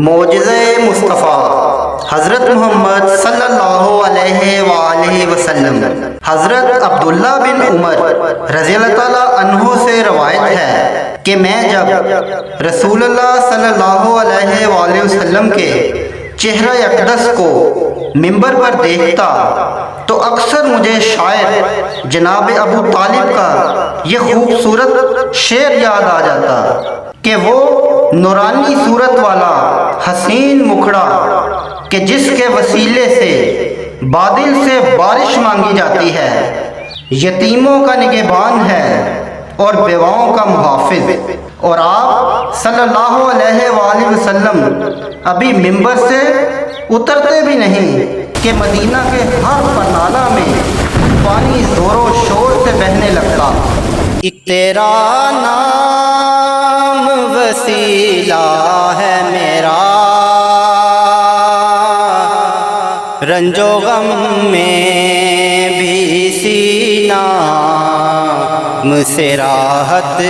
معجزۂ مصطفیٰ حضرت محمد صلی اللہ علیہ وآلہ وسلم۔ حضرت عبداللہ بن عمر رضی اللہ تعالیٰ عنہ سے روایت ہے کہ میں جب رسول اللہ صلی اللہ علیہ وآلہ وسلم کے چہرہ اقدس کو منبر پر دیکھتا تو اکثر مجھے شاعر جناب ابو طالب کا یہ خوبصورت شعر یاد آ جاتا کہ وہ نورانی صورت والا حسین مکھڑا کہ جس کے وسیلے سے بادل سے بارش مانگی جاتی ہے، یتیموں کا نگہبان ہے اور بیواؤں کا محافظ، اور آپ صلی اللہ علیہ وآلہ وسلم ابھی منبر سے اترتے بھی نہیں کہ مدینہ کے ہر پنالہ میں پانی زور و شور سے بہنے لگتا۔ تیرا نام وسیلہ ہے میرا، رنج و غم میں بھی سینہ سے راحت